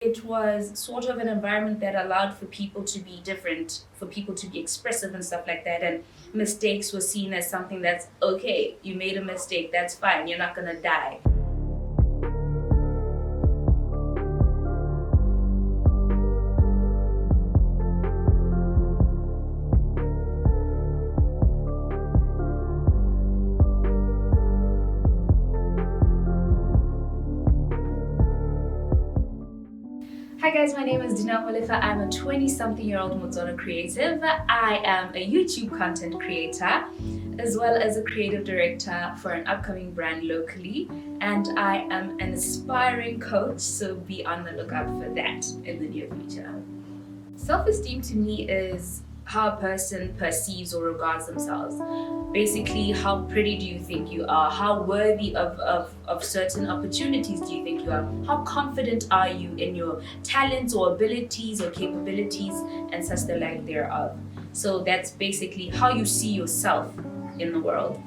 It was sort of an environment that allowed for people to be different, for people to be expressive and stuff like that. And mistakes were seen as something that's okay. You made a mistake, that's fine. You're not gonna die. Hi guys, my name is Dineo. I'm a 20-something-year-old Botswana creative. I am a YouTube content creator as well as a creative director for an upcoming brand locally, and I am an aspiring coach, so be on the lookout for that in the near future. Self-esteem to me is how a person perceives or regards themselves. Basically, how pretty do you think you are? How worthy of certain opportunities do you think you are? How confident are you in your talents or abilities or capabilities and such the like thereof? So that's basically how you see yourself in the world.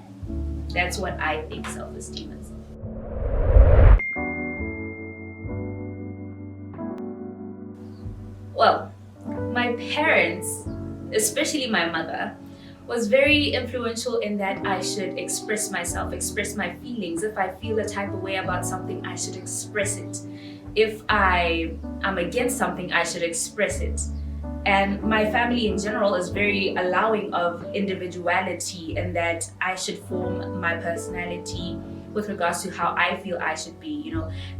That's what I think self-esteem is. Well, my parents, especially my mother, was very influential in that I should express myself, express my feelings. If I feel a type of way about something, I should express it. If I am against something, I should express it. And my family in general is very allowing of individuality, and that I should form my personality with regards to how I feel I should be.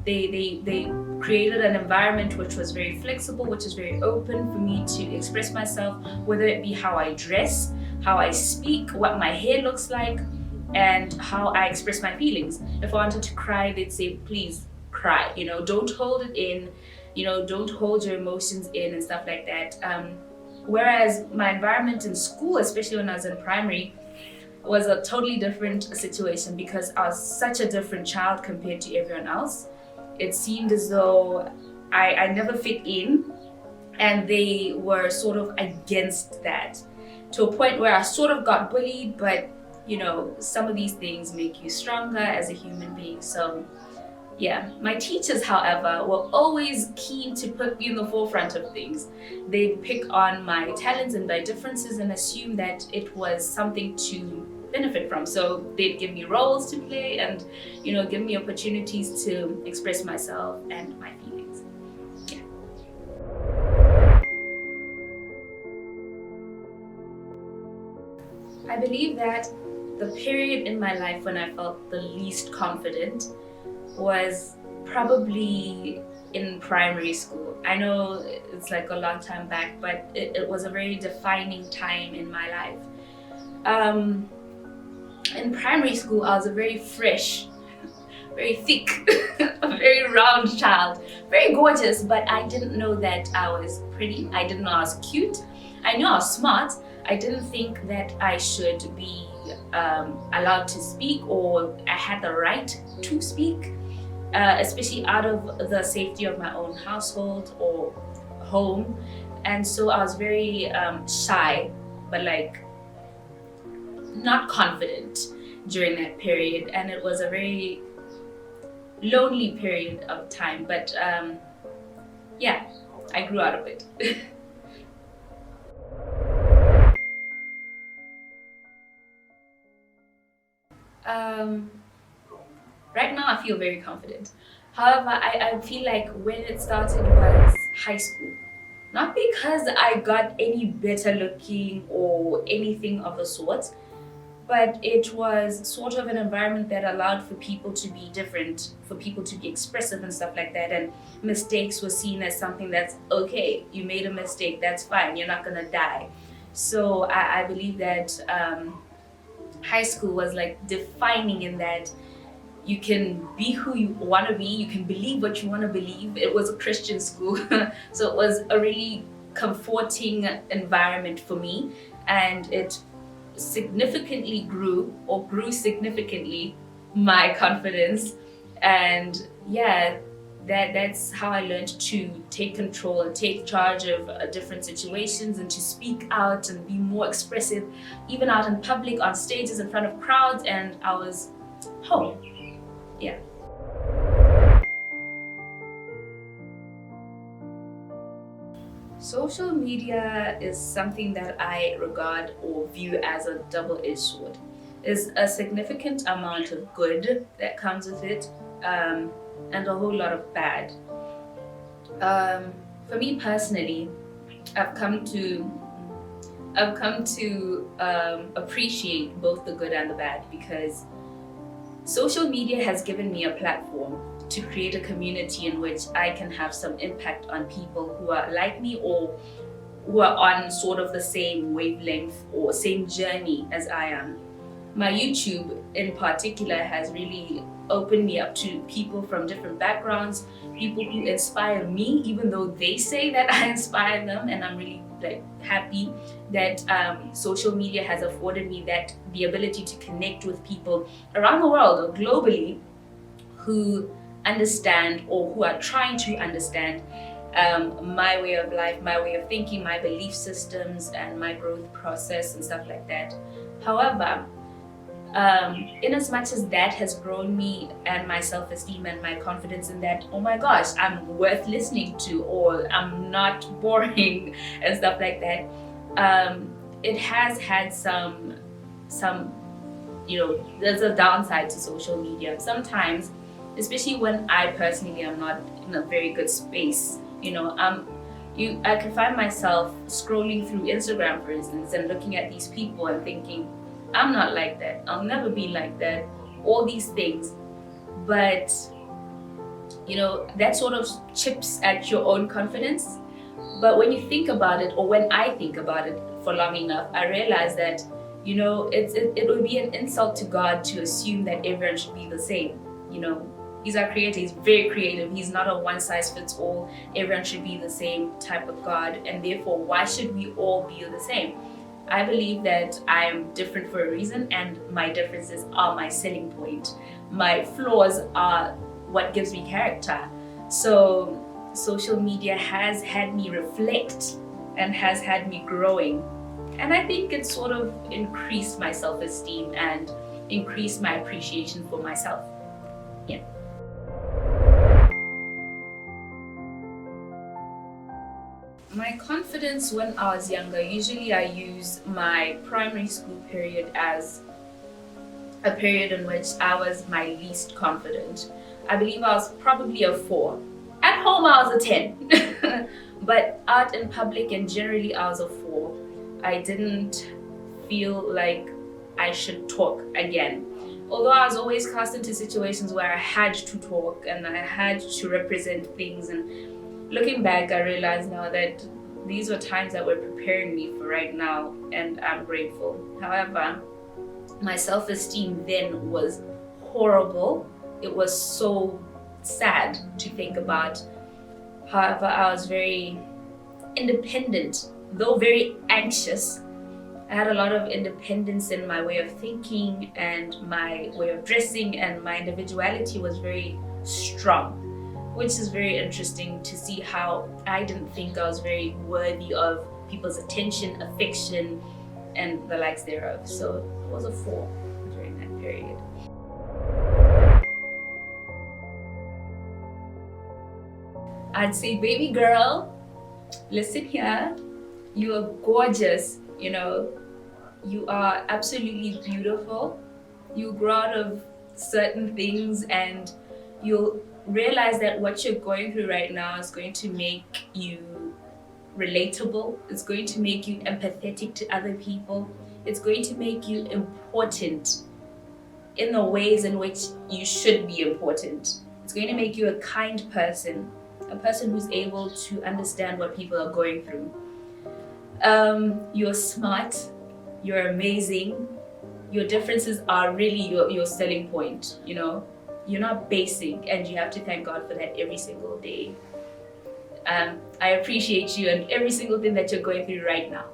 They created an environment which was very flexible, which is very open for me to express myself, whether it be how I dress, how I speak, what my hair looks like, and how I express my feelings. If I wanted to cry, they'd say, please cry, don't hold it in, don't hold your emotions in and stuff like that. Whereas my environment in school, especially when I was in primary, was a totally different situation because I was such a different child compared to everyone else. It seemed as though I never fit in, and they were sort of against that, to a point where I sort of got bullied, but some of these things make you stronger as a human being. So yeah, my teachers, however, were always keen to put me in the forefront of things. They'd pick on my talents and my differences and assume that it was something to benefit from. So they'd give me roles to play and, give me opportunities to express myself and my feelings. Yeah. I believe that the period in my life when I felt the least confident was probably in primary school. I know it's like a long time back, but it was a very defining time in my life. In primary school, I was a very fresh, very thick, a very round child, very gorgeous, but I didn't know that I was pretty. I didn't know I was cute. I knew I was smart. I didn't think that I should be allowed to speak, or I had the right to speak. Especially out of the safety of my own household or home. And so I was very shy, but not confident during that period. And it was a very lonely period of time. But yeah, I grew out of it. Right now, I feel very confident. However, I feel like when it started was high school. Not because I got any better looking or anything of the sort, but it was sort of an environment that allowed for people to be different, for people to be expressive and stuff like that. And mistakes were seen as something that's okay. You made a mistake, that's fine. You're not gonna die. So I believe that high school was like defining in that you can be who you want to be, you can believe what you want to believe. It was a Christian school, so it was a really comforting environment for me, and it significantly grew significantly my confidence. And yeah, that's how I learned to take control and take charge of different situations, and to speak out and be more expressive, even out in public, on stages, in front of crowds. And I was home. Yeah. Social media is something that I regard or view as a double-edged sword. There's a significant amount of good that comes with it, and a whole lot of bad. For me personally, I've come to appreciate both the good and the bad because social media has given me a platform to create a community in which I can have some impact on people who are like me or who are on sort of the same wavelength or same journey as I am. My YouTube in particular has really opened me up to people from different backgrounds, people who inspire me, even though they say that I inspire them, and I'm really happy that social media has afforded me that the ability to connect with people around the world or globally who understand or who are trying to understand my way of life, my way of thinking, my belief systems, and my growth process and stuff like that. However, in as much as that has grown me and my self-esteem and my confidence in that, oh my gosh, I'm worth listening to, or I'm not boring and stuff like that, it has had some, there's a downside to social media. Sometimes, especially when I personally am not in a very good space, I can find myself scrolling through Instagram, for instance, and looking at these people and thinking, I'm not like that. I'll never be like that. All these things. But, that sort of chips at your own confidence. But when you think about it, or when I think about it for long enough, I realize that, it would be an insult to God to assume that everyone should be the same. He's our creator. He's very creative. He's not a one size fits all. Everyone should be the same type of God. And therefore, why should we all be the same? I believe that I am different for a reason, and my differences are my selling point. My flaws are what gives me character. So social media has had me reflect and has had me growing. And I think it sort of increased my self-esteem and increased my appreciation for myself. Yeah. My confidence when I was younger, usually I use my primary school period as a period in which I was my least confident. I believe I was probably a 4. At home I was a 10, but out in public and generally I was a 4. I didn't feel like I should talk again. Although I was always cast into situations where I had to talk and I had to represent things, and looking back, I realize now that these were times that were preparing me for right now, and I'm grateful. However, my self-esteem then was horrible. It was so sad to think about. However, I was very independent, though very anxious. I had a lot of independence in my way of thinking and my way of dressing, and my individuality was very strong, which is very interesting to see how I didn't think I was very worthy of people's attention, affection, and the likes thereof. So it was a 4 during that period. I'd say, baby girl, listen here. You are gorgeous, You are absolutely beautiful. You grow out of certain things and you'll realize that what you're going through right now is going to make you relatable. It's going to make you empathetic to other people. It's going to make you important in the ways in which you should be important. It's going to make you a kind person, a person who's able to understand what people are going through. You're smart, you're amazing. Your differences are really your selling point, You're not basic, and you have to thank God for that every single day. I appreciate you and every single thing that you're going through right now.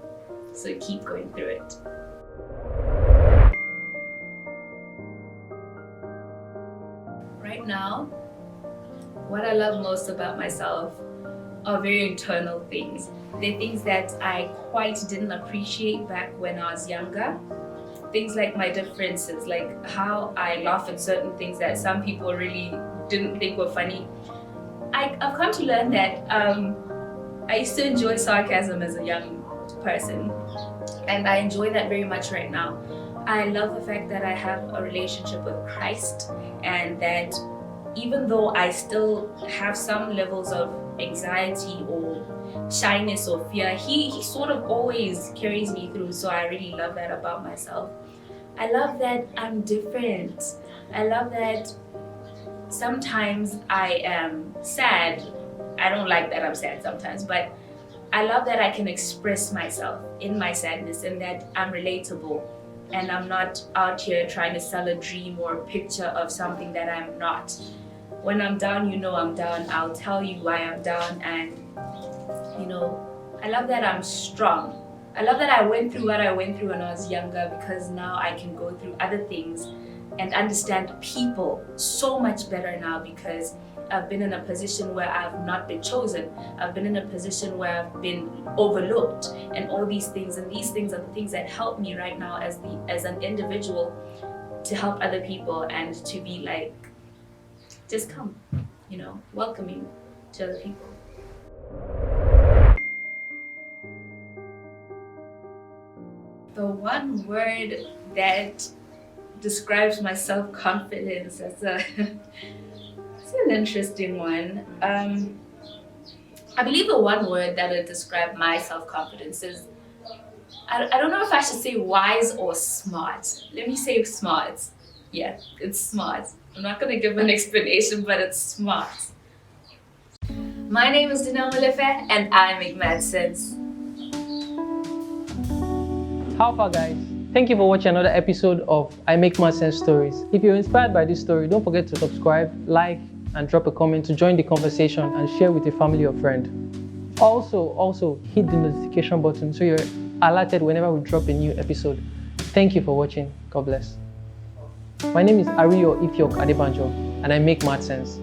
So keep going through it. Right now, what I love most about myself are very internal things. They're things that I quite didn't appreciate back when I was younger. Things like my differences, like how I laugh at certain things that some people really didn't think were funny. I've come to learn that I used to enjoy sarcasm as a young person, and I enjoy that very much right now. I love the fact that I have a relationship with Christ, and that even though I still have some levels of anxiety or shyness or fear, he sort of always carries me through. So I really love that about myself. I love that I'm different. I love that sometimes I am sad. I don't like that I'm sad sometimes, but I love that I can express myself in my sadness, and that I'm relatable, and I'm not out here trying to sell a dream or a picture of something that I'm not. When I'm down, I'm down. I'll tell you why I'm down, and I love that I'm strong. I love that I went through what I went through when I was younger, because now I can go through other things and understand people so much better now, because I've been in a position where I've not been chosen. I've been in a position where I've been overlooked, and all these things. And these things are the things that help me right now as an individual to help other people, and to be like, just come, welcoming to other people. The one word that describes my self-confidence, it's an interesting one. I believe the one word that would describe my self-confidence is, I don't know if I should say wise or smart. Let me say smart. Yeah, it's smart. I'm not going to give an explanation, but it's smart. My name is Dineo, and I make mad sense. How far, guys? Thank you for watching another episode of I Make Mad Sense Stories. If you're inspired by this story, don't forget to subscribe, like, and drop a comment to join the conversation and share with a family or friend. Also hit the notification button so you're alerted whenever we drop a new episode. Thank you for watching. God bless. My name is Ariyo Ifyok Adebanjo, and I make mad sense.